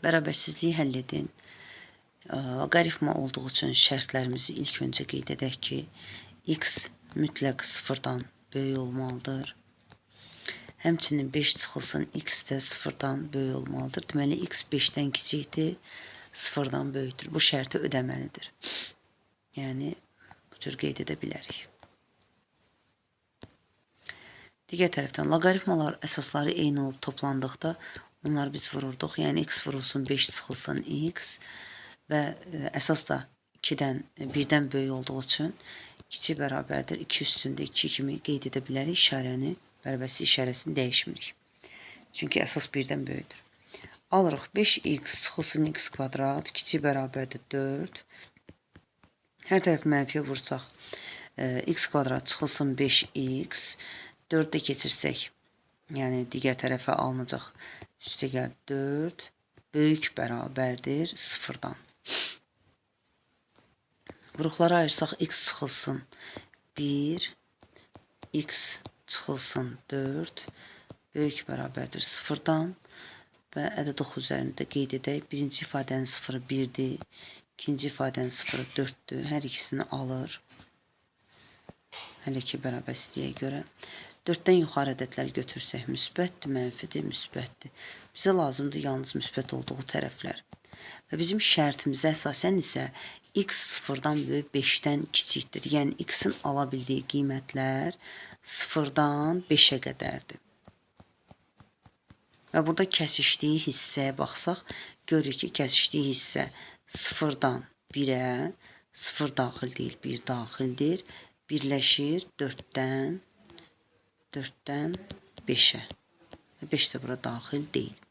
bərabərsizliyi həll edin. Loqaritma olduğu üçün şərtlərimizi ilk öncə qeyd edək ki, x mütləq sıfırdan böyük olmalıdır. Həmçinin 5 çıxılsın x də sıfırdan böyük olmalıdır. Deməli, x 5-dən kiçikdir, sıfırdan böyükdür. Bu şərti ödəməlidir. Yəni, bu cür qeyd edə bilərik. Digər tərəfdən, loqaritmalar əsasları eyni olub toplandıqda onları biz vururduq. Yəni, x vurulsun 5 çıxılsın x və əsas da 2-dən, 1-dən böyük olduğu üçün kiçik bərabərdir. 2 üstündə 2 kimi qeyd edə bilərik işarəni, bərabərsizlik işarəsini dəyişmirik. Çünki əsas 1-dən böyükdür. Alırıq 5x çıxılsın x kvadrat, kiçik bərabərdir 4. Hər tərəf mənfiyə vursaq, x kvadrat çıxılsın 5x, 4-də keçirsək, yəni digər tərəfə alınacaq üstəgəl 4, böyük bərabərdir 0-dan. Vuruqları ayırsaq, x çıxılsın 1, x çıxılsın 4, böyük bərabərdir 0-dan və ədəd oxu üzərində qeyd edək. Birinci ifadənin 0-ı 1-dir, ikinci ifadənin 0-ı 4-dür. Hər ikisini alır. Hələ ki, bərabərsizliyə görə. 4-dən yuxarı ədədlər götürsək, müsbətdir, mənfidir, müsbətdir. Bizə lazımdır yalnız müsbət olduğu tərəflər. Və bizim şərtimizə əsasən isə x 0-dan böyük 5-dən kiçikdir. Yəni, x-in ala bildiyi qiymətlər 0-dan 5-ə qədərdir. Və burada kəsişdiyi hissəyə baxsaq, görürük ki, kəsişdiyi hissə 0-dan 1-ə, 0 daxil deyil, 1 daxildir. Birləşir 4-dən 5-ə. Və 5 də bura daxil deyil.